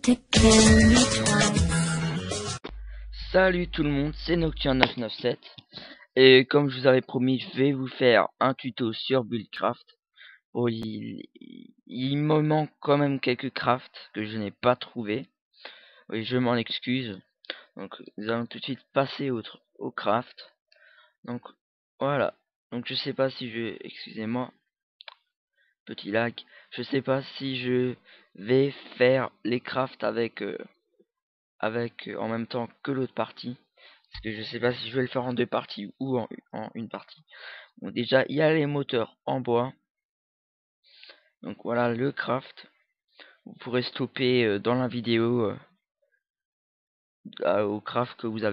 to kill me twice. Salut tout le monde, c'est Nocturne997 et comme je vous avais promis, je vais vous faire un tuto sur Buildcraft. Bon, il me manque quand même quelques crafts que je n'ai pas trouvé. Oui, je m'en excuse. Donc nous allons tout de suite passer au craft. Donc voilà. Donc je sais pas si excusez-moi, petit lag. Je sais pas si je vais faire les crafts avec en même temps que l'autre partie. Parce que je sais pas si je vais le faire en deux parties ou en une partie. Donc déjà, il y a les moteurs en bois. Donc voilà le craft. Vous pourrez stopper dans la vidéo au craft que vous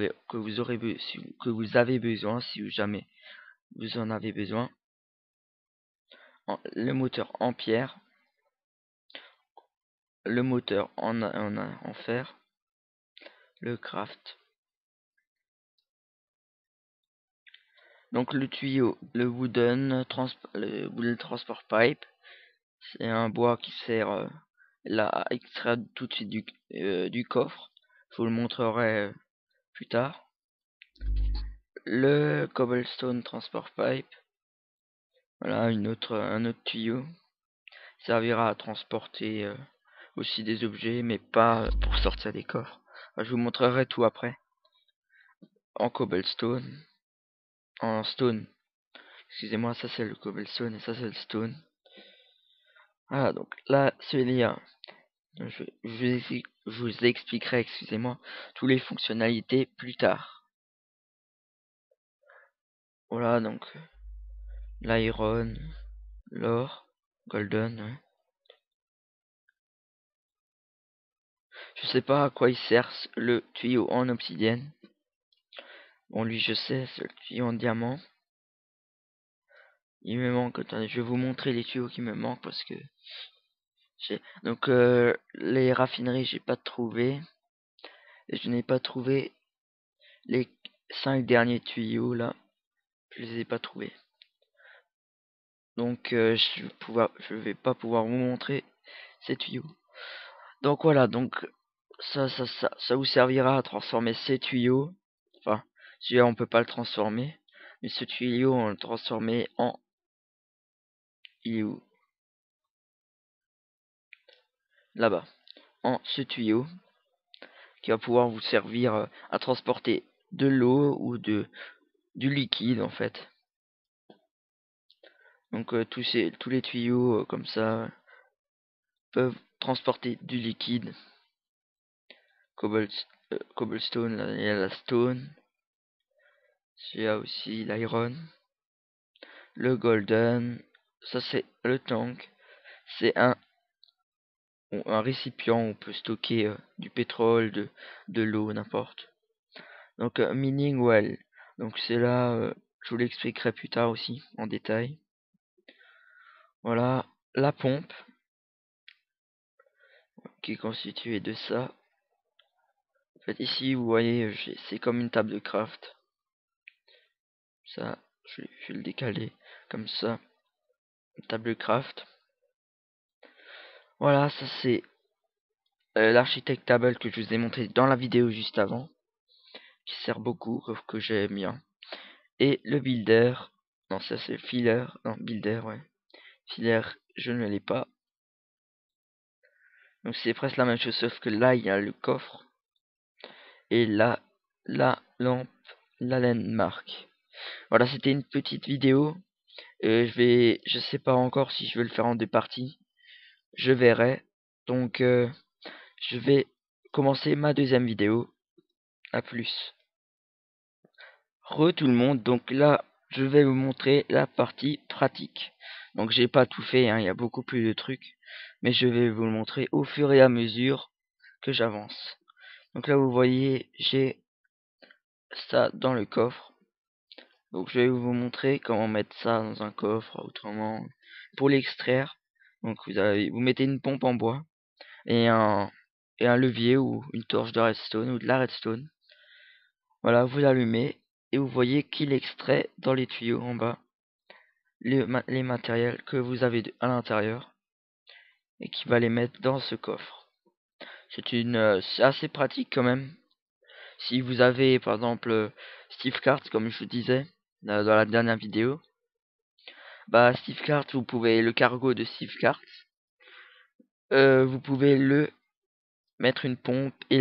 avez besoin si jamais vous en avez besoin. Le moteur en pierre, le moteur en fer, le craft. Donc le tuyau, le wooden transport pipe, c'est un bois qui sert là à extraire tout de suite du coffre. Je vous le montrerai plus tard. Le cobblestone transport pipe, voilà un autre tuyau, servira à transporter aussi des objets, mais pas pour sortir des coffres. Je vous montrerai tout après. En cobblestone, en stone. Excusez-moi, ça c'est le cobblestone et ça c'est le stone. Voilà, donc là, celui-là, je vous expliquerai, excusez-moi, toutes les fonctionnalités plus tard. Voilà, donc l'iron, l'or, golden. Ouais. Je sais pas à quoi il sert le tuyau en obsidienne. Bon, lui, je sais, c'est le tuyau en diamant. Il me manque, attendez, je vais vous montrer les tuyaux qui me manquent parce que donc les raffineries, j'ai pas trouvé. Et je n'ai pas trouvé les 5 derniers tuyaux là. Je les ai pas trouvés. Donc je vais pas pouvoir vous montrer ces tuyaux. Donc voilà, donc ça vous servira à transformer ces tuyaux. Enfin, celui-là on peut pas le transformer. Mais ce tuyau on le transformer en... Il est où? Là-bas. En ce tuyau qui va pouvoir vous servir à transporter de l'eau ou du liquide en fait. Donc tous les tuyaux comme ça peuvent transporter du liquide. Cobblestone, là, il y a la stone. Il y a aussi l'iron. Le golden. Ça c'est le tank. C'est un récipient où on peut stocker du pétrole, de l'eau, n'importe. Donc mining well. Donc c'est là, je vous l'expliquerai plus tard aussi en détail. Voilà la pompe qui est constituée de ça. En fait ici vous voyez c'est comme une table de craft. Ça je vais le décaler comme ça. Une table de craft. Voilà, ça c'est l'architect table que je vous ai montré dans la vidéo juste avant, qui sert beaucoup, que j'aime bien. Et le builder, non ça c'est filler, non builder ouais. Filler, je ne l'ai pas. Donc c'est presque la même chose sauf que là il y a le coffre. Et là, la lampe, la landmark. Voilà, c'était une petite vidéo. Je sais pas encore si je vais le faire en deux parties. Je verrai. Donc je vais commencer ma deuxième vidéo. A plus. Re tout le monde, donc là je vais vous montrer la partie pratique. Donc j'ai pas tout fait, hein, il y a beaucoup plus de trucs, mais je vais vous le montrer au fur et à mesure que j'avance. Donc là vous voyez j'ai ça dans le coffre. Donc je vais vous montrer comment mettre ça dans un coffre autrement. Pour l'extraire, donc vous mettez une pompe en bois et un levier ou une torche de redstone ou de la redstone. Voilà, vous l'allumez et vous voyez qu'il extrait dans les tuyaux en bas les matériels que vous avez à l'intérieur et qui va les mettre dans ce coffre. C'est assez pratique quand même. Si vous avez par exemple Steve Cart, comme je vous disais dans la dernière vidéo, bah Steve Cart, vous pouvez le cargo de Steve Cart, vous pouvez le mettre une pompe et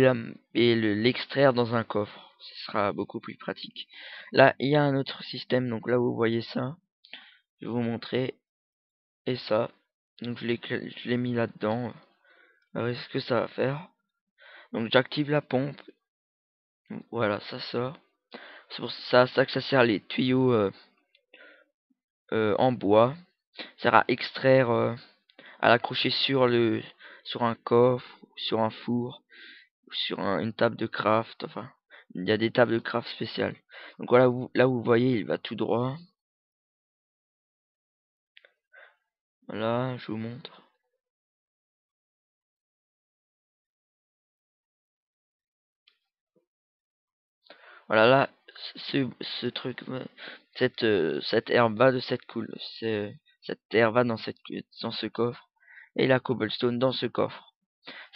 l'extraire dans un coffre. Ce sera beaucoup plus pratique. Là, il y a un autre système. Donc là, vous voyez ça. Je vais vous montrer. Et ça. Donc je l'ai mis là-dedans. Alors, ce que ça va faire. Donc j'active la pompe. Donc, voilà, ça sort. C'est pour ça que ça sert les tuyaux en bois. Ça sert à extraire, à l'accrocher sur un coffre, sur un four, ou sur une table de craft. Enfin, il y a des tables de craft spéciales. Donc voilà, là vous voyez, il va tout droit. Voilà, je vous montre. Voilà, là, ce truc, cette herbe va de cette couleur, cette terre va dans dans ce coffre, et la cobblestone dans ce coffre.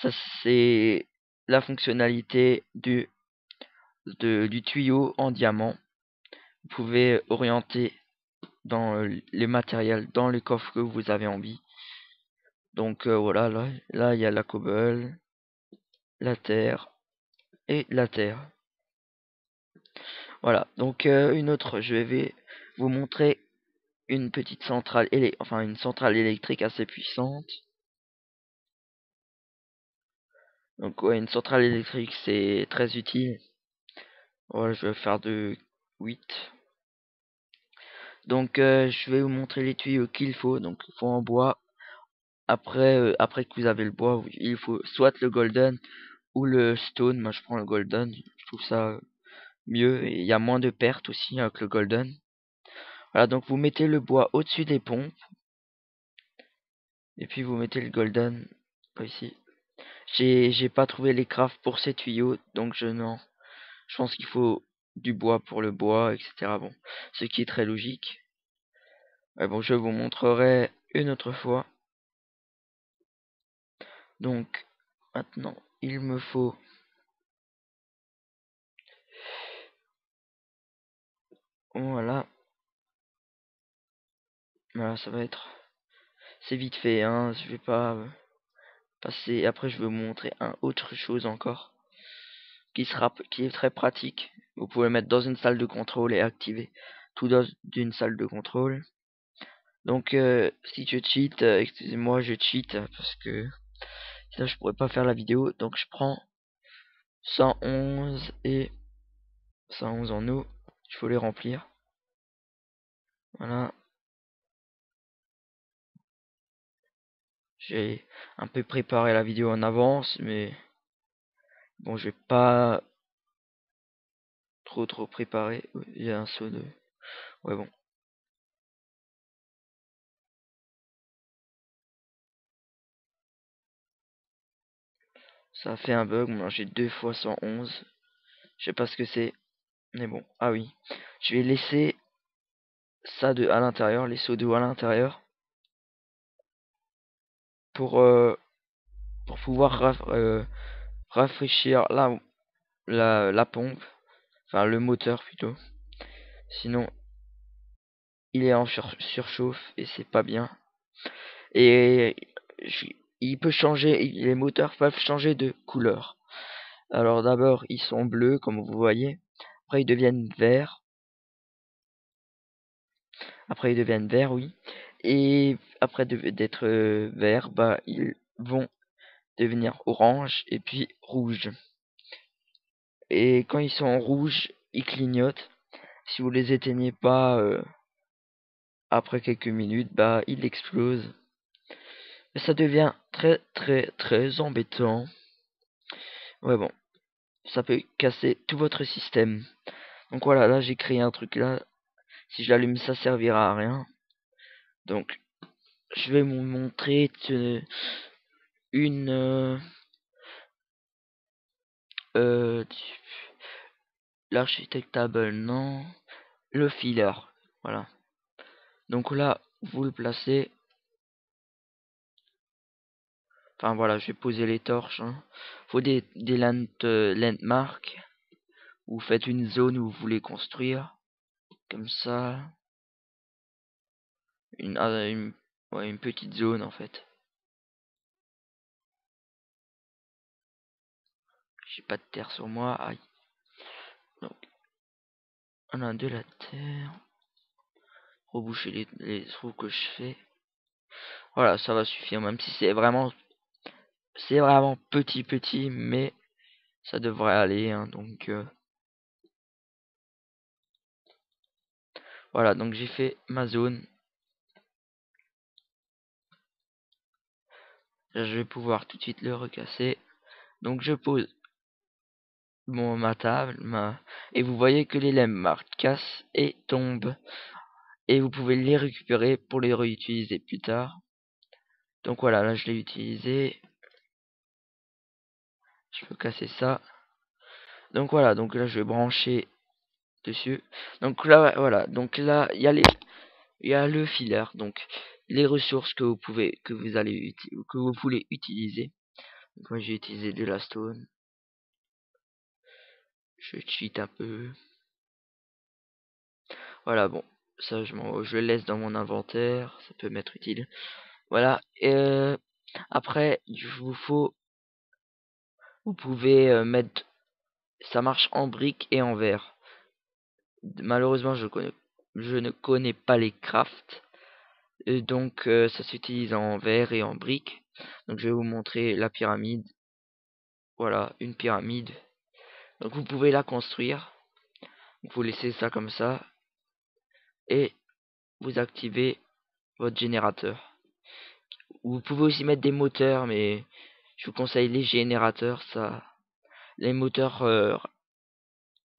Ça, c'est la fonctionnalité du tuyau en diamant. Vous pouvez orienter dans les matériels, dans les coffres que vous avez envie. Donc voilà, là il y a la cobble, la terre et la terre. Voilà, donc je vais vous montrer une petite centrale une centrale électrique assez puissante. Donc ouais, une centrale électrique c'est très utile. Voilà, je vais faire de 8. Donc je vais vous montrer les tuyaux qu'il faut. Donc il faut en bois. Après que vous avez le bois, il faut soit le golden ou le stone. Moi je prends le golden, je trouve ça mieux et il y a moins de pertes aussi avec le golden. Voilà, donc vous mettez le bois au-dessus des pompes et puis vous mettez le golden ici. J'ai pas trouvé les crafts pour ces tuyaux, donc je pense qu'il faut du bois pour le bois, etc. Bon, ce qui est très logique. Ouais, bon, je vous montrerai une autre fois. Donc maintenant, il me faut voilà. Voilà, ça va être c'est vite fait, hein. Je vais pas passer. Après, je vais vous montrer autre chose encore qui est très pratique. Vous pouvez le mettre dans une salle de contrôle et activer tout dans d'une salle de contrôle. Donc, si je cheat, excusez-moi, je cheat parce que sinon je pourrais pas faire la vidéo. Donc, je prends 111 et 111 en eau. Il faut les remplir. Voilà. J'ai un peu préparé la vidéo en avance, mais bon, je vais pas trop préparer. Il y a un saut de... Ouais, bon. Ça a fait un bug. Moi, j'ai 2 fois 111. Je sais pas ce que c'est. Mais bon. Ah oui. Je vais laisser ça à l'intérieur, les seaux d'eau à l'intérieur. Pour, pour pouvoir rafraîchir la pompe. Enfin, le moteur plutôt. Sinon, il est en surchauffe et c'est pas bien. Et il peut changer, les moteurs peuvent changer de couleur. Alors d'abord, ils sont bleus, comme vous voyez. Après, ils deviennent verts. Après, ils deviennent verts, oui. Et après d'être verts, bah, ils vont devenir orange et puis rouge. Et quand ils sont rouges, ils clignotent. Si vous les éteignez pas après quelques minutes, bah, ils explosent. Et ça devient très embêtant. Ouais, bon, ça peut casser tout votre système. Donc voilà, là j'ai créé un truc là. Si je l'allume, ça servira à rien. Donc je vais vous montrer une euh, l'architectable, non, le filler. Voilà. Donc là, vous le placez. Enfin voilà, je vais poser les torches. Hein. faut des landmarks. Vous faites une zone où vous voulez construire, comme ça, ouais, une petite zone en fait. J'ai pas de terre sur moi, aïe. Donc, on a de la terre. Reboucher les trous que je fais. Voilà, ça va suffire, même si c'est vraiment petit, mais ça devrait aller, hein, donc voilà, donc j'ai fait ma zone. Là, je vais pouvoir tout de suite le recasser. Donc je pose ma table, et vous voyez que les landmarks cassent et tombent. Et vous pouvez les récupérer pour les réutiliser plus tard. Donc voilà, là je l'ai utilisé. Je peux casser ça. Donc voilà, donc là je vais brancher dessus. Donc là, voilà, donc là il y a le filler, donc les ressources que que vous voulez utiliser. Donc moi j'ai utilisé de la stone. Je cheat un peu. Voilà, bon, ça je le laisse dans mon inventaire, ça peut m'être utile. Voilà, après vous pouvez mettre, ça marche en briques et en verre. Malheureusement je ne connais pas les crafts, donc ça s'utilise en verre et en briques. Donc je vais vous montrer la pyramide. Voilà, une pyramide. Donc vous pouvez la construire. Donc vous laissez ça comme ça et vous activez votre générateur. Vous pouvez aussi mettre des moteurs, mais je vous conseille les générateurs. Les moteurs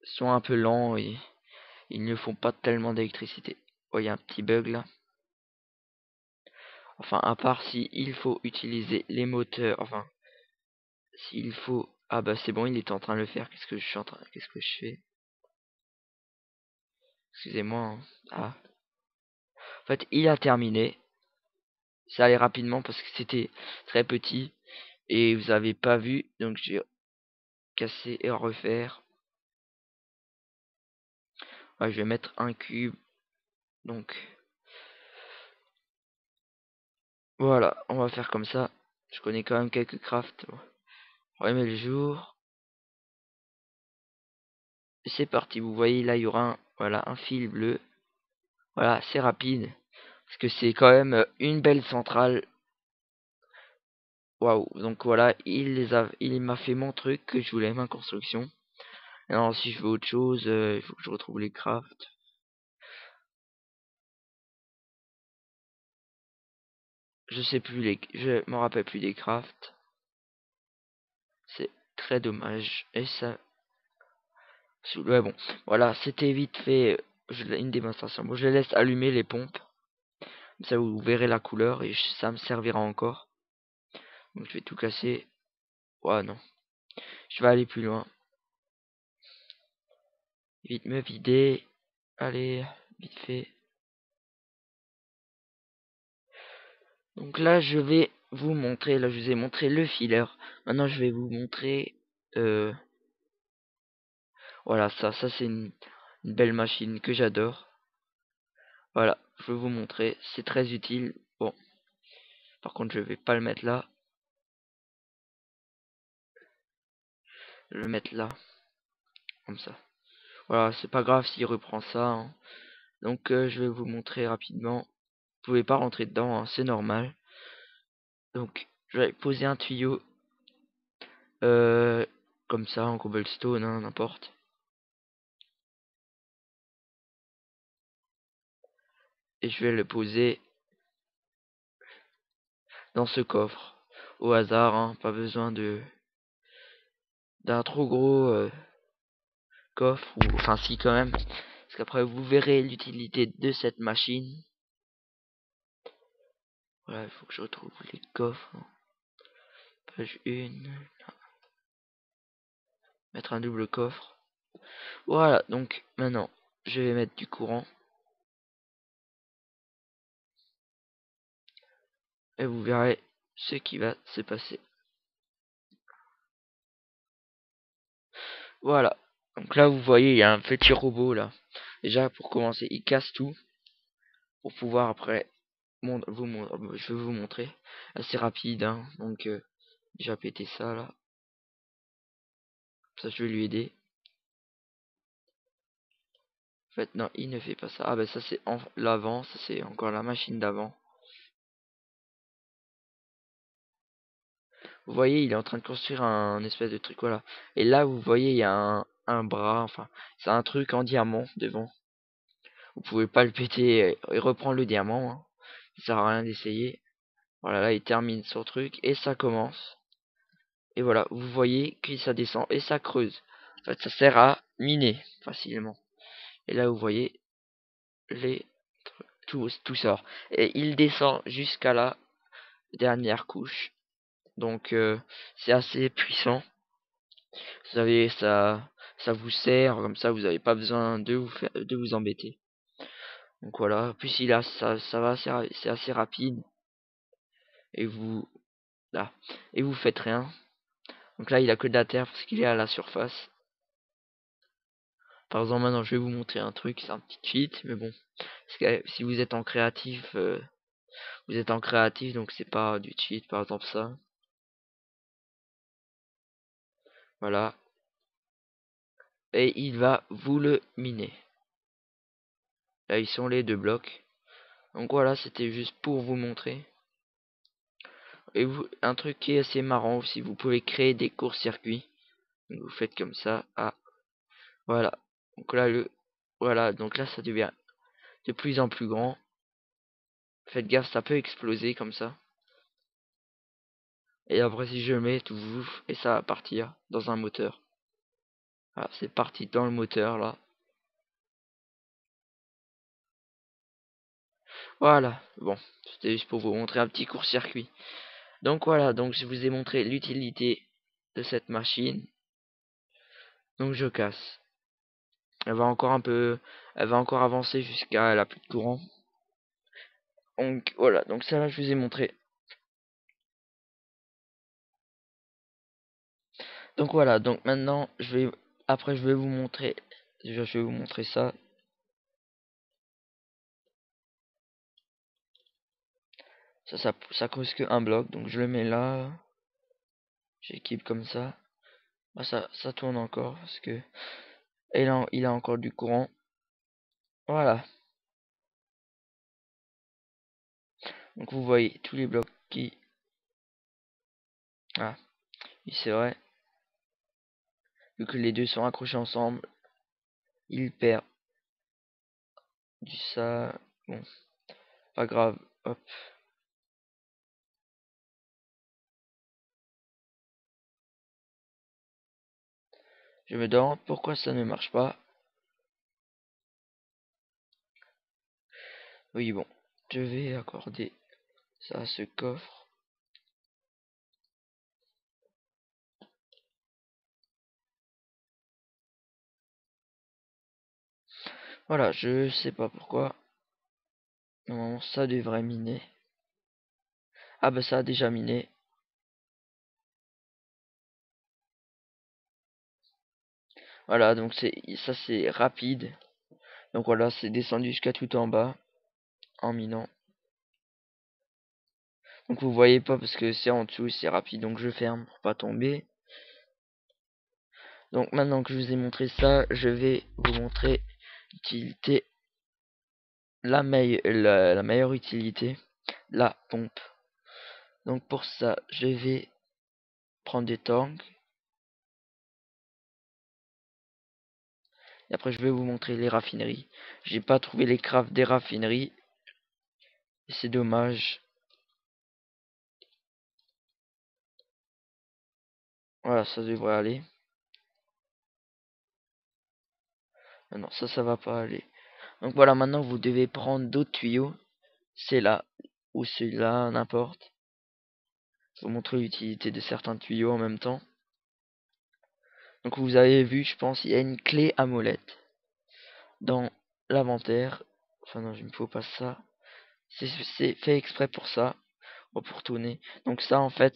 sont un peu lents et ils ne font pas tellement d'électricité. Oh, il y a un petit bug là. Enfin, à part si il faut utiliser les moteurs. Enfin, s'il faut. Ah bah c'est bon, il est en train de le faire. Qu'est-ce que je fais? Excusez-moi, hein. Ah. En fait, il a terminé. Ça allait rapidement parce que c'était très petit et vous avez pas vu, donc j'ai cassé et refaire. Ouais, je vais mettre un cube. Donc voilà, on va faire comme ça. Je connais quand même quelques crafts. On remet le jour. Et c'est parti. Vous voyez là, il y aura un fil bleu. Voilà, c'est rapide parce que c'est quand même une belle centrale. Waouh. Donc voilà, il m'a fait mon truc que je voulais, ma construction. Alors si je veux autre chose, il faut que je retrouve les crafts. Je me rappelle plus des crafts. C'est très dommage. Et ça, ouais, bon, voilà, c'était vite fait. Une démonstration. Bon, je laisse allumer les pompes. Comme ça, vous verrez la couleur et ça me servira encore. Donc, je vais tout casser. Ouais, non. Je vais aller plus loin. Vite me vider. Allez, vite fait. Donc là, je vais vous montrer. Là, je vous ai montré le filler. Maintenant, je vais vous montrer. Voilà, ça c'est une belle machine que j'adore. Voilà, je vais vous montrer. C'est très utile. Bon, par contre, je vais pas le mettre là. Je vais le mettre là, comme ça. Voilà, c'est pas grave s'il reprend ça, hein. Donc, je vais vous montrer rapidement. Vous pouvez pas rentrer dedans, hein, c'est normal. Donc, je vais poser un tuyau. Euh, Comme ça, en cobblestone, hein, n'importe. Et je vais le poser dans ce coffre. Au hasard, hein, pas besoin d'un trop gros coffre. Enfin, si, quand même. Parce qu'après, vous verrez l'utilité de cette machine. Voilà, il faut que je retrouve les coffres, hein. Page 1. Mettre un double coffre. Voilà, donc maintenant, je vais mettre du courant. Et vous verrez ce qui va se passer. Voilà. Donc là, vous voyez, il y a un petit robot là. Déjà, pour commencer, il casse tout pour pouvoir après je vais vous montrer. Assez rapide, hein. Donc, déjà péter ça là. Ça, je vais lui aider. En fait, non, il ne fait pas ça. Ah, bah, ça, c'est l'avant. Ça, c'est encore la machine d'avant. Vous voyez, il est en train de construire un espèce de truc, voilà. Et là, vous voyez, il y a un bras, enfin, c'est un truc en diamant devant. Vous pouvez pas le péter et reprendre le diamant, hein. Ça sert à rien d'essayer. Voilà, là, il termine son truc et ça commence. Et voilà, vous voyez que ça descend et ça creuse. En fait, ça sert à miner facilement. Et là, vous voyez, les tout sort. Et il descend jusqu'à la dernière couche. Donc, c'est assez puissant. Vous savez, ça vous sert, comme ça, vous n'avez pas besoin de vous embêter. Donc voilà, puis il a ça va, c'est assez rapide. Et vous, là, et vous faites rien. Donc là, il a que de la terre parce qu'il est à la surface. Par exemple, maintenant, je vais vous montrer un truc, c'est un petit cheat, mais bon, parce que si vous êtes en créatif, donc c'est pas du cheat, par exemple ça. Voilà, et il va vous le miner. Là, ils sont les deux blocs. Donc voilà, c'était juste pour vous montrer. Et vous, un truc qui est assez marrant aussi, vous pouvez créer des courts-circuits. Donc vous faites comme ça. Ah, voilà. Donc là, voilà, donc là, ça devient de plus en plus grand. Faites gaffe, ça peut exploser comme ça. Et après, si je mets tout, et ça va partir dans un moteur. Voilà, c'est parti dans le moteur là. Voilà, bon, c'était juste pour vous montrer un petit court-circuit. Donc voilà, donc je vous ai montré l'utilité de cette machine. Donc je casse. Elle va encore un peu, elle va encore avancer jusqu'à la plus de courant. Donc voilà, donc ça là je vous ai montré. Donc voilà, donc maintenant après je vais vous montrer, déjà je vais vous montrer ça. Ça cause que un bloc, donc je le mets là, j'équipe comme ça. Bah, ça tourne encore parce que et là il a encore du courant. Voilà, donc vous voyez tous les blocs qui, ah, oui, c'est vrai, vu que les deux sont accrochés ensemble, il perd du ça. Bon, pas grave, hop. Je me demande pourquoi ça ne marche pas. Oui, bon, je vais accorder ça à ce coffre. Voilà, je sais pas pourquoi. Normalement, ça devrait miner. Ah bah ça a déjà miné. Voilà, donc c'est rapide. Donc voilà, c'est descendu jusqu'à tout en bas en minant. Donc vous voyez pas parce que c'est en dessous, c'est rapide. Donc je ferme pour pas tomber. Donc maintenant que je vous ai montré ça, je vais vous montrer l'utilité, la meilleure utilité, la pompe. Donc pour ça, je vais prendre des tongs. Et après, je vais vous montrer les raffineries. J'ai pas trouvé les crafts des raffineries. Et c'est dommage. Voilà, ça devrait aller. Ah non, ça va pas aller. Donc voilà, maintenant vous devez prendre d'autres tuyaux. C'est là ou celui-là, n'importe. Je vous montre l'utilité de certains tuyaux en même temps. Donc vous avez vu, je pense, il y a une clé à molette dans l'inventaire. Enfin non, il me faut pas ça. C'est fait exprès pour ça, pour tourner. Donc ça, en fait,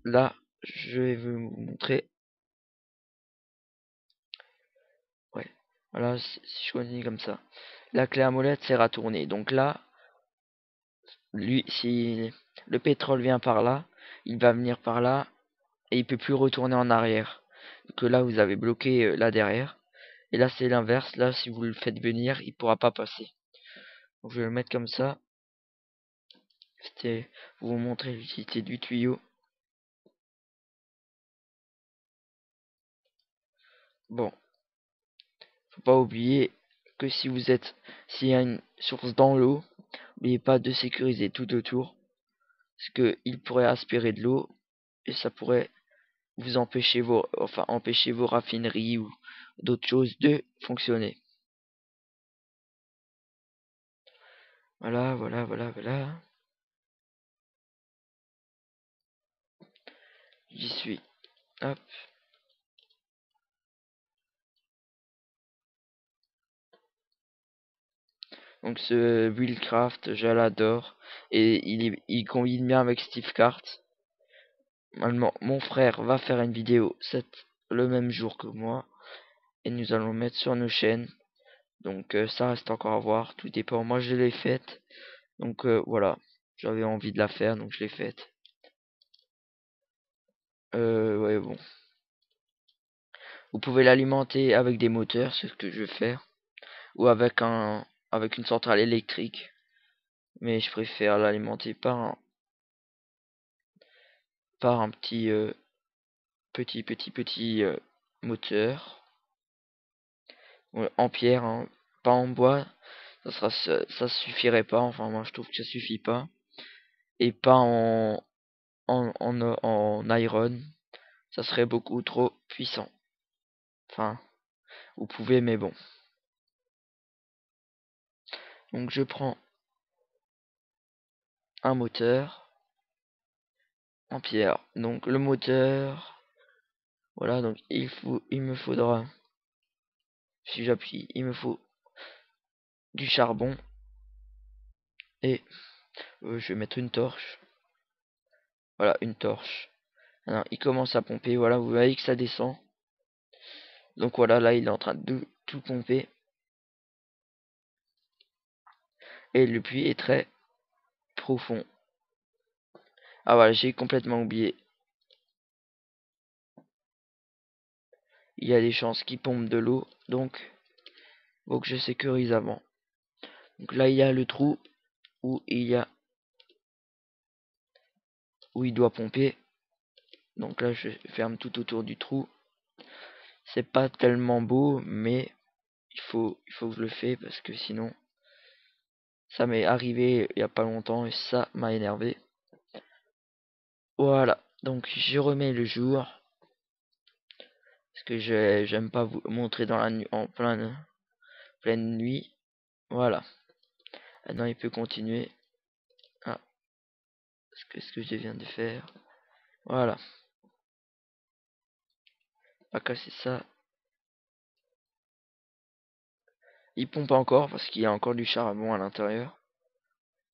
là, je vais vous montrer. Ouais. Voilà, si je continue comme ça. La clé à molette sert à tourner. Donc là, lui, si le pétrole vient par là, il va venir par là et il peut plus retourner en arrière. Que là, vous avez bloqué là derrière. Et là, c'est l'inverse. Là, si vous le faites venir, il pourra pas passer. Donc je vais le mettre comme ça. C'était pour vous montrer l'utilité du tuyau. Bon, faut pas oublier que s'il y a une source dans l'eau, n'oubliez pas de sécuriser tout autour, parce que il pourrait aspirer de l'eau et ça pourrait vous empêcher vos raffineries ou d'autres choses de fonctionner. Voilà, voilà, voilà, voilà. J'y suis. Hop. Donc ce Buildcraft, je l'adore et il combine bien avec Steve Cart. Mon frère va faire une vidéo le même jour que moi et nous allons le mettre sur nos chaînes. Donc ça reste encore à voir, tout dépend. Moi je l'ai faite, donc voilà, j'avais envie de la faire, donc je l'ai faite. Ouais bon, vous pouvez l'alimenter avec des moteurs, c'est ce que je vais faire, ou avec une centrale électrique, mais je préfère l'alimenter par un petit moteur en pierre, hein, pas en bois. Ça suffirait pas, enfin moi je trouve que ça suffit pas, et pas en iron, ça serait beaucoup trop puissant. Enfin, vous pouvez, mais bon. Donc je prends un moteur en pierre. Donc le moteur, voilà, donc il me faudra, si j'appuie, il me faut du charbon et je vais mettre une torche. Voilà, une torche. Alors, il commence à pomper, voilà, vous voyez que ça descend. Donc voilà, là il est en train de tout pomper. Et le puits est très profond. Ah voilà, j'ai complètement oublié. Il y a des chances qu'il pompe de l'eau, donc faut que je sécurise avant. Donc là il y a le trou où où il doit pomper. Donc là je ferme tout autour du trou. C'est pas tellement beau, mais il faut que je le fasse parce que sinon ça m'est arrivé il y a pas longtemps et ça m'a énervé. Voilà, donc je remets le jour parce que j'aime pas vous montrer dans la nuit en pleine nuit. Voilà. Maintenant il peut continuer. Ah, ce que je viens de faire. Voilà. Pas casser ça. Il pompe encore parce qu'il y a encore du charbon à l'intérieur.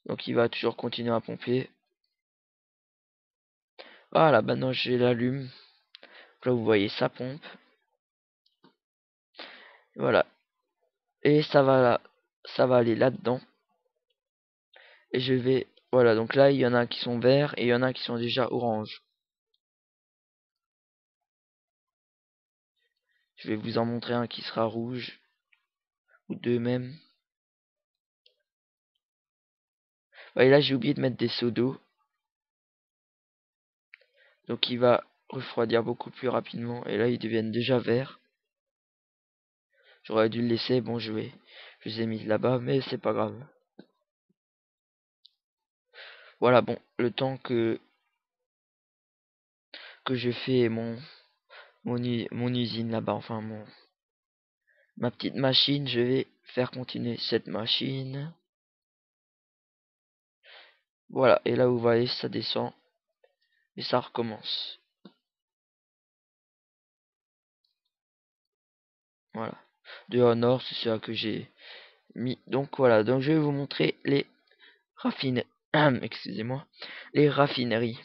Donc il va toujours continuer à pomper. Voilà, maintenant je l'allume. Là vous voyez ça pompe. Voilà. Et ça va aller là-dedans. Et je vais. Voilà, donc là il y en a qui sont verts et il y en a qui sont déjà orange. Je vais vous en montrer un qui sera rouge. Ou deux même. Ouais, là j'ai oublié de mettre des seaux d'eau. Donc il va refroidir beaucoup plus rapidement. Et là ils deviennent déjà verts. J'aurais dû le laisser. Bon je les ai mis là-bas, mais c'est pas grave. Voilà, bon, le temps que je fais mon usine là-bas, enfin ma petite machine, je vais faire continuer cette machine. Voilà, et là vous voyez, ça descend et ça recommence. Voilà. De au nord, c'est ça que j'ai mis. Donc voilà, donc je vais vous montrer les raffineries. Excusez-moi. Les raffineries.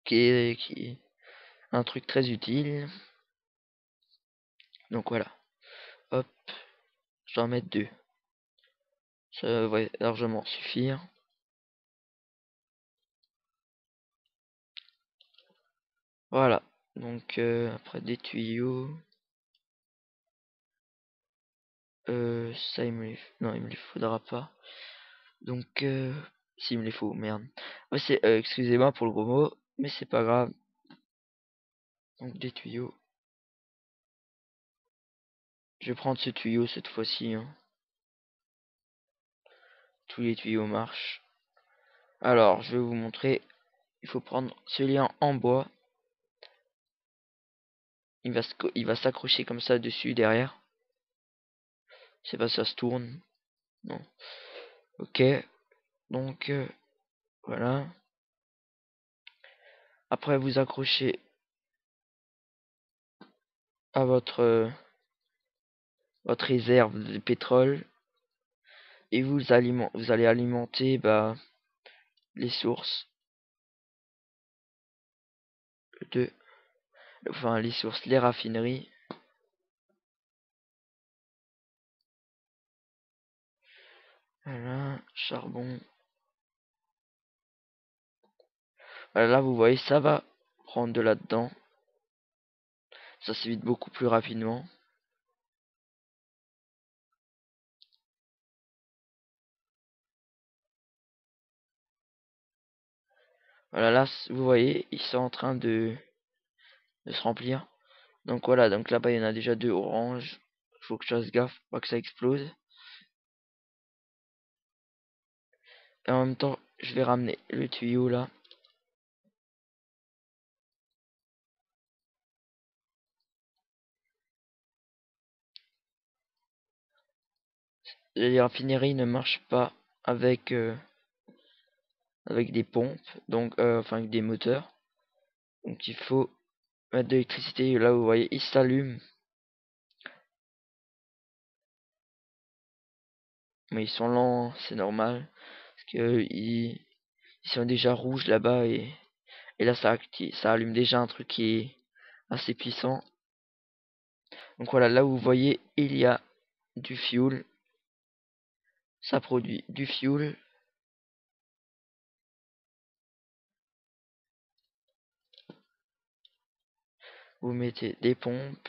Qui est un truc très utile. Donc voilà, hop, je dois en mettre 2. Ça va largement suffire. Voilà, donc après des tuyaux, ça non, il me les faudra pas. Donc si, il me les faut, merde. Ouais, c'est excusez-moi pour le gros mot, mais c'est pas grave. Donc des tuyaux. Je vais prendre ce tuyau cette fois-ci, hein. Tous les tuyaux marchent. Alors, je vais vous montrer. Il faut prendre celui-là en bois. Il va s'accrocher comme ça dessus, derrière. Je sais pas si ça se tourne. Non. Ok. Donc, voilà. Après, vous accrochez à votre réserve de pétrole. Et vous allez alimenter les sources de... Enfin, les sources, les raffineries. Voilà, charbon. Voilà, là, vous voyez, ça va prendre de là-dedans. Ça s'évite beaucoup plus rapidement. Voilà, là, vous voyez, ils sont en train de se remplir. Donc voilà, donc là-bas, il y en a déjà 2 oranges. Il faut que je fasse gaffe, pas que ça explose. Et en même temps, je vais ramener le tuyau là. Les raffineries ne marchent pas avec, avec des pompes, donc enfin avec des moteurs. Donc il faut mettre de l'électricité. Là, vous voyez, il s'allume. Mais ils sont lents, c'est normal. Parce que ils sont déjà rouges là-bas et là ça allume déjà un truc qui est assez puissant. Donc voilà, là où vous voyez, il y a du fuel. Ça produit du fuel. Vous mettez des pompes.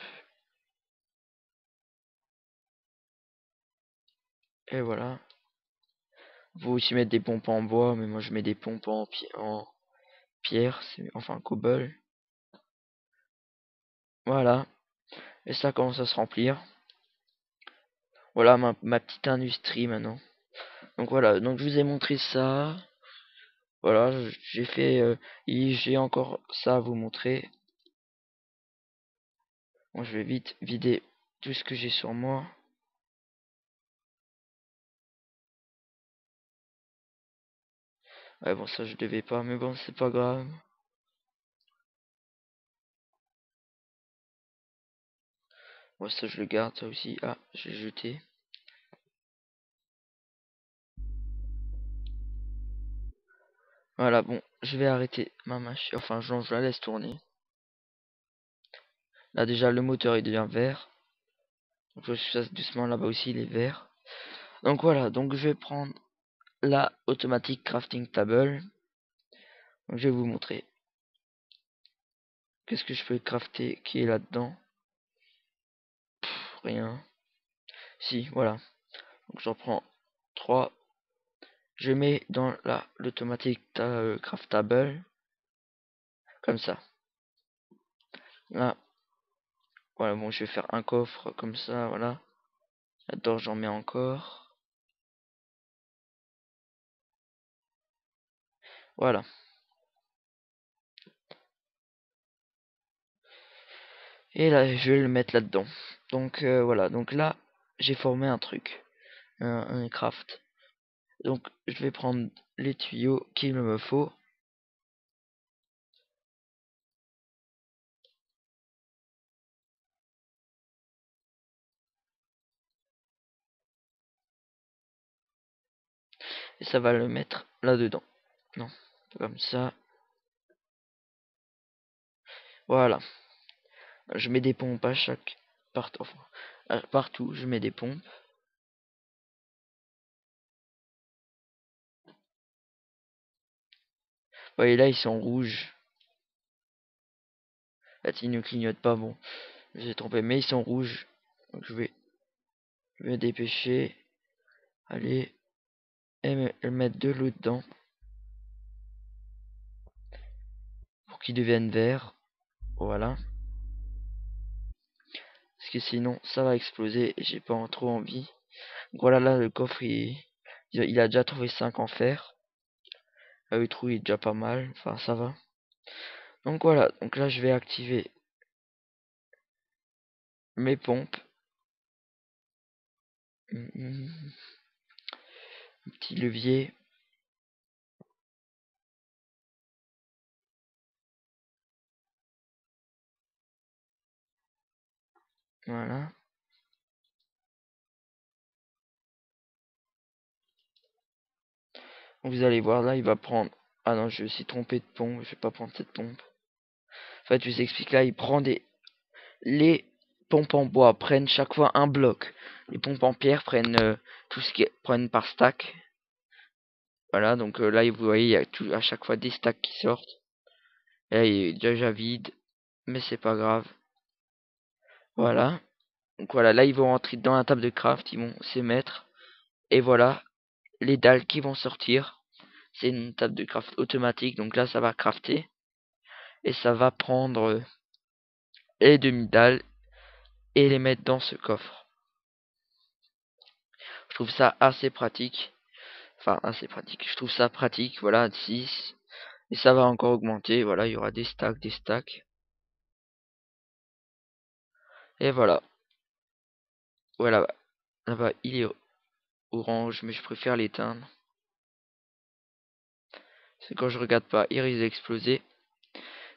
Et voilà. Vous aussi mettre des pompes en bois, mais moi je mets des pompes en pierre, enfin cobble. Voilà. Et ça commence à se remplir. Voilà ma petite industrie maintenant. Donc voilà, donc je vous ai montré ça. Voilà, j'ai fait j'ai encore ça à vous montrer. Bon, je vais vite vider tout ce que j'ai sur moi. Ouais, bon, ça je devais pas, mais bon, c'est pas grave. Moi, ça je le garde, ça aussi. Ah, j'ai jeté. Voilà, bon, je vais arrêter ma machine. Enfin, je la laisse tourner. Là, déjà, le moteur il devient vert. Donc, je chasse doucement là-bas aussi, il est vert. Donc voilà, donc je vais prendre la Automatic Crafting Table. Donc, je vais vous montrer qu'est-ce que je peux crafter qui est là-dedans. Rien. Si, voilà. Donc j'en prends 3. Je mets dans l'Automatic Craftable. Comme ça. Là, voilà, bon, je vais faire un coffre comme ça, voilà. Là-dedans, j'en mets encore. Voilà. Et là, je vais le mettre là-dedans. Donc voilà, donc là, j'ai formé un truc. Un craft. Donc, je vais prendre les tuyaux qu'il me faut. Et ça va le mettre là-dedans. Non, comme ça. Voilà. Je mets des pompes à chaque. partout, enfin, partout, je mets des pompes. Vous voyez là, ils sont rouges. Là, ils ne clignotent pas, bon, j'ai trompé, mais ils sont rouges. Donc je vais me dépêcher, aller et mettre de l'eau dedans pour qu'ils deviennent verts. Voilà. Parce que sinon, ça va exploser et j'ai pas trop envie. Donc voilà, là, le coffre, il a déjà trouvé 5 en fer. Le trou est déjà pas mal, enfin ça va. Donc voilà, donc là je vais activer mes pompes. Un petit levier. Voilà. Vous allez voir là, il va prendre... Ah non, je me suis trompé de pompe, je vais pas prendre cette pompe. En fait, je vous explique là, il prend des... Les pompes en bois prennent chaque fois un bloc. Les pompes en pierre prennent tout ce qui prennent par stack. Voilà, donc là, vous voyez, il y a à chaque fois des stacks qui sortent. Et là, il est déjà vide, mais c'est pas grave. Voilà. Donc voilà, là, ils vont rentrer dans la table de craft, ils vont se mettre. Et voilà, les dalles qui vont sortir. C'est une table de craft automatique, donc là, ça va crafter. Et ça va prendre les demi-dalles et les mettre dans ce coffre. Je trouve ça assez pratique. Enfin, assez pratique. Je trouve ça pratique, voilà, 6. Et ça va encore augmenter, voilà, il y aura des stacks, des stacks. Et voilà. Voilà, là-bas, il est orange, mais je préfère l'éteindre. C'est quand je regarde pas, il risque d'exploser.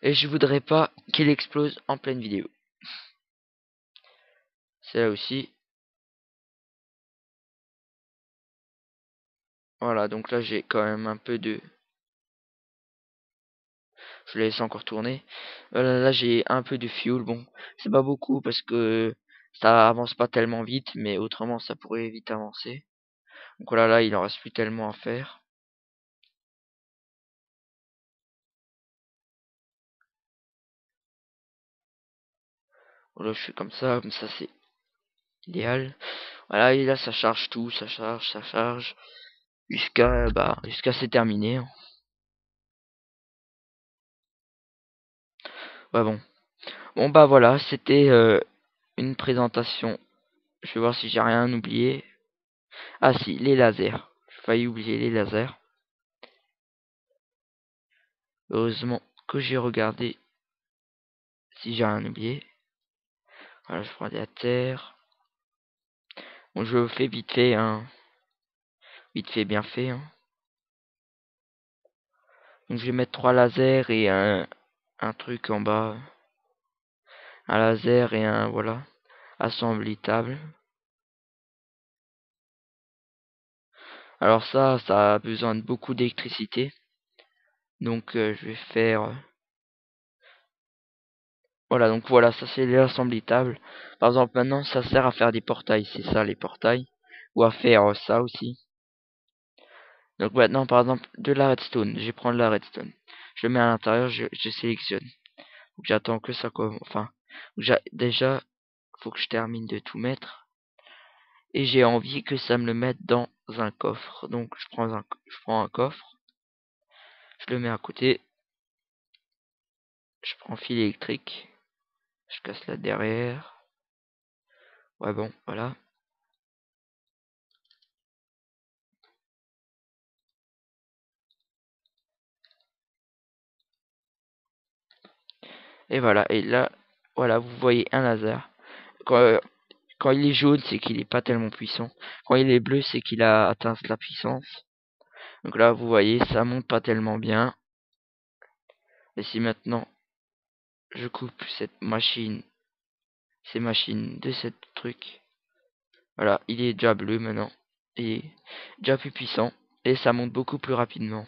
Et je voudrais pas qu'il explose en pleine vidéo. C'est là aussi. Voilà, donc là j'ai quand même un peu de... Je laisse encore tourner. Là j'ai un peu de fuel. Bon, c'est pas beaucoup parce que ça avance pas tellement vite, mais autrement ça pourrait vite avancer. Donc voilà, là il en reste plus tellement à faire. Voilà, je fais comme ça c'est idéal. Voilà, et là ça charge tout, ça charge. Jusqu'à c'est terminé, hein. Ouais bon. Bon bah voilà, c'était une présentation. Je vais voir si j'ai rien oublié. Ah si, les lasers. J'ai failli oublier les lasers. Heureusement que j'ai regardé si j'ai rien oublié. Voilà, je prends des terre. Bon, je le fais vite fait, hein. Vite fait, bien fait, hein. Donc je vais mettre 3 lasers et un truc en bas. Un laser et un, voilà, assemblable. Alors ça a besoin de beaucoup d'électricité. Donc je vais faire... Voilà, donc voilà, ça c'est l'assemblable. Par exemple, maintenant, ça sert à faire des portails. C'est ça, les portails. Ou à faire ça aussi. Donc maintenant, par exemple, de la redstone. Je vais prendre la redstone. Je le mets à l'intérieur, je sélectionne. Donc j'attends que ça commence. Enfin, déjà, faut que je termine de tout mettre. Et j'ai envie que ça me le mette dans un coffre. Donc je prends un coffre. Je le mets à côté. Je prends fil électrique. Je casse là derrière. Ouais bon, voilà. Et voilà. Et là, voilà, vous voyez un laser. Quand il est jaune, c'est qu'il est pas tellement puissant. Quand il est bleu, c'est qu'il a atteint la puissance. Donc là, vous voyez, ça monte pas tellement bien. Et si maintenant, je coupe ces machines de ce truc. Voilà, il est déjà bleu maintenant. Il est déjà plus puissant. Et ça monte beaucoup plus rapidement.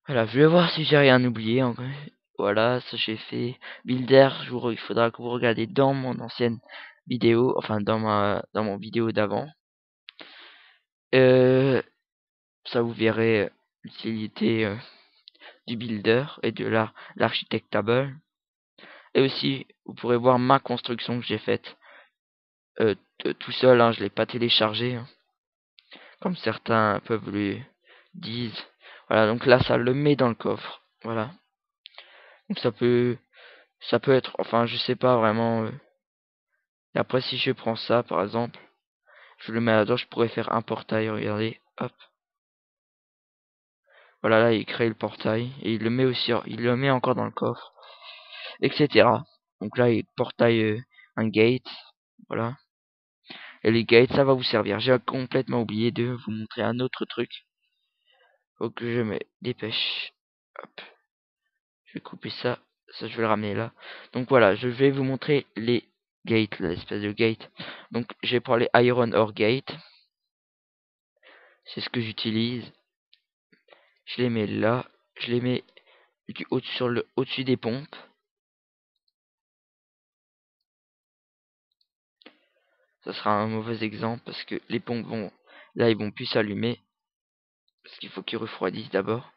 Voilà, je vais voir si j'ai rien oublié encore. Voilà, ça j'ai fait. Builder, il faudra que vous regardez dans mon ancienne vidéo, enfin dans mon vidéo d'avant. Ça vous verrez l'utilité du builder et de l'architectable. Et aussi, vous pourrez voir ma construction que j'ai faite tout seul, hein, je l'ai pas téléchargé, hein, comme certains peuvent le disent. Voilà, donc là ça le met dans le coffre. Voilà. Donc ça peut être, enfin je sais pas vraiment. Et après si je prends ça par exemple, je le mets là-dedans, je pourrais faire un portail, regardez, hop. Voilà, là il crée le portail et il le met aussi, il le met encore dans le coffre, etc. Donc là il portail un gate, voilà. Et les gates ça va vous servir. J'ai complètement oublié de vous montrer un autre truc. Faut que je me dépêche. Hop. Je vais couper ça. Ça, je vais le ramener là. Donc voilà, je vais vous montrer les gates, l'espèce de gate. Donc, je vais prendre les Iron Ore Gate. C'est ce que j'utilise. Je les mets là. Je les mets au-dessus des pompes. Ça sera un mauvais exemple parce que les pompes vont... Là, ils vont plus s'allumer. Parce qu'il faut qu'ils refroidissent d'abord.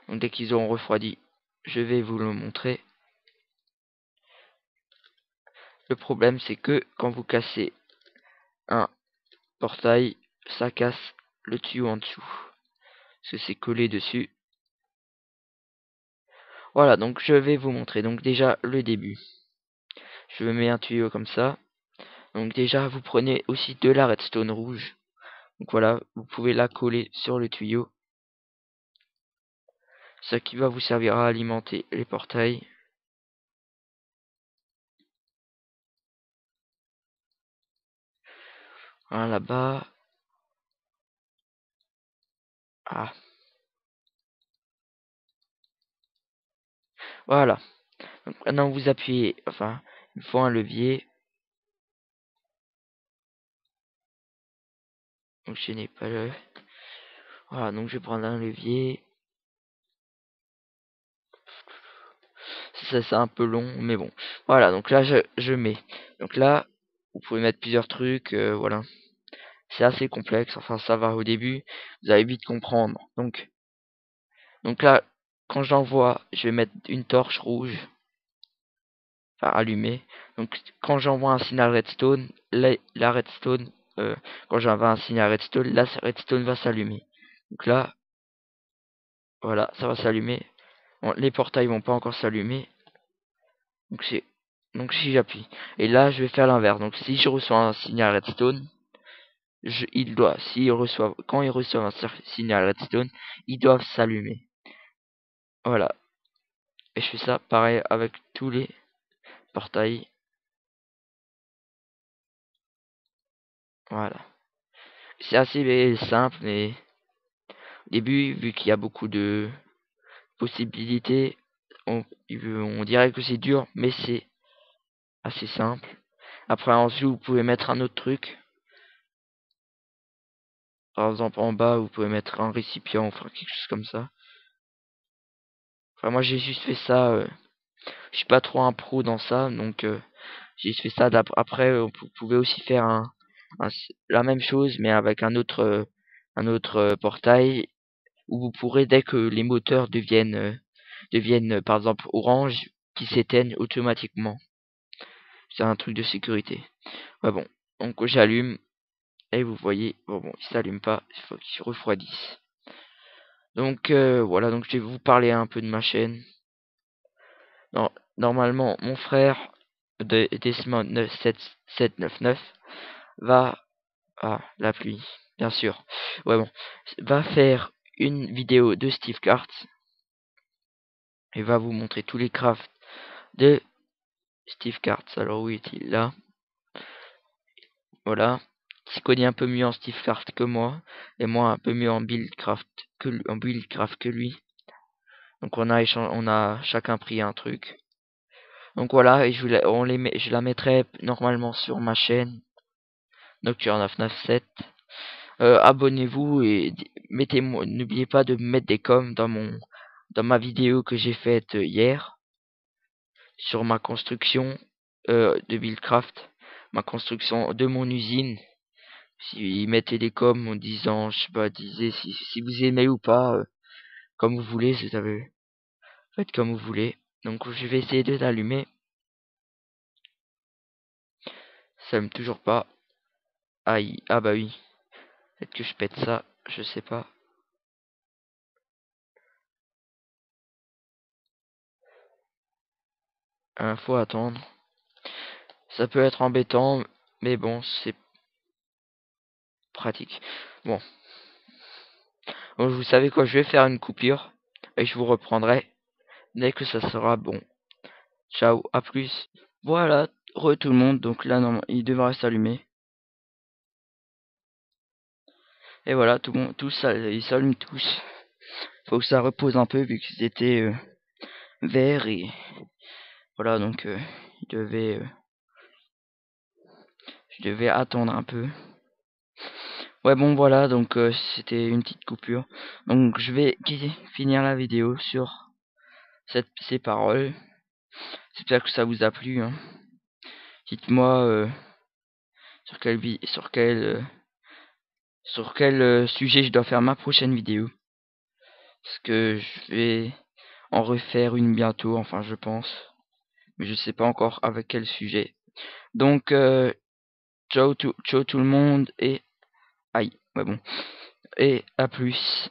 Donc, dès qu'ils auront refroidi, je vais vous le montrer. Le problème, c'est que quand vous cassez un portail, ça casse le tuyau en dessous. Parce que c'est collé dessus. Voilà, donc je vais vous montrer. Donc déjà, le début. Je mets un tuyau comme ça. Donc déjà, vous prenez aussi de la redstone rouge. Donc voilà, vous pouvez la coller sur le tuyau. Ce qui va vous servir à alimenter les portails. Voilà, là-bas. Ah, voilà. Donc maintenant, vous appuyez, enfin, il faut un levier. Donc je n'ai pas le... Voilà, donc je vais prendre un levier. Ça c'est un peu long, mais bon. Voilà, donc là, je mets. Donc là, vous pouvez mettre plusieurs trucs, voilà. C'est assez complexe, enfin ça va au début, vous allez vite comprendre. Donc là, quand j'envoie, je vais mettre une torche rouge, enfin allumée. Donc quand j'envoie un signal redstone, la redstone, quand j'envoie un signal redstone, la redstone va s'allumer. Donc là, voilà, ça va s'allumer. Bon, les portails vont pas encore s'allumer. Donc c'est, donc si j'appuie, et là je vais faire l'inverse. Donc si je reçois un signal redstone, quand ils reçoivent un signal redstone, ils doivent s'allumer. Voilà. Et je fais ça pareil avec tous les portails. Voilà. C'est assez simple, mais au début, vu qu'il y a beaucoup de possibilités, on dirait que c'est dur, mais c'est assez simple. Après, en dessous, vous pouvez mettre un autre truc. Par exemple, en bas, vous pouvez mettre un récipient, enfin quelque chose comme ça. Enfin, moi, j'ai juste fait ça. Je suis pas trop un pro dans ça, donc j'ai juste fait ça. Après, vous pouvez aussi faire la même chose, mais avec un autre portail où vous pourrez, dès que les moteurs deviennent par exemple orange, qui s'éteignent automatiquement. C'est un truc de sécurité. Ouais, bon, donc j'allume et vous voyez, bon, il s'allume pas, il faut qu'il se refroidisse. Donc voilà, donc je vais vous parler un peu de ma chaîne. Non, normalement, mon frère de Desmond 9799 va... Ah, la pluie, bien sûr. Ouais, bon, va faire une vidéo de Steve Cart et va vous montrer tous les crafts de Steve Cart. Alors où est-il là? Voilà. Qui connaît un peu mieux en Steve Cart que moi, et moi un peu mieux en Buildcraft que lui. Donc on a chacun pris un truc. Donc voilà, et je la mettrai normalement sur ma chaîne Nocturne 997. abonnez-vous et mettez-moi, n'oubliez pas de mettre des coms dans ma vidéo que j'ai faite hier sur ma construction de Buildcraft, ma construction de mon usine. Si mettez des coms en disant, je sais pas, disez si vous aimez ou pas, comme vous voulez, vous savez, faites comme vous voulez. Donc je vais essayer de l'allumer. Ça m'aime toujours pas. Aïe, ah bah oui. Peut-être que je pète ça, je sais pas. Faut attendre. Ça peut être embêtant, mais bon, c'est pratique. Bon. Donc, vous savez quoi, je vais faire une coupure et je vous reprendrai dès que ça sera bon. Ciao, à plus. Voilà, tout le monde, donc là, non, il devrait s'allumer. Et voilà, tout bon, tous, ils s'allument tous. Faut que ça repose un peu vu qu'ils étaient verts et voilà, donc je devais attendre un peu. Ouais, bon, voilà, donc c'était une petite coupure. Donc je vais finir la vidéo sur ces paroles. J'espère que ça vous a plu, hein. Dites-moi sur quel sujet je dois faire ma prochaine vidéo. Parce que je vais en refaire une bientôt, enfin je pense. Mais je sais pas encore avec quel sujet. Donc ciao tout le monde et aïe, ouais bon. Et à plus.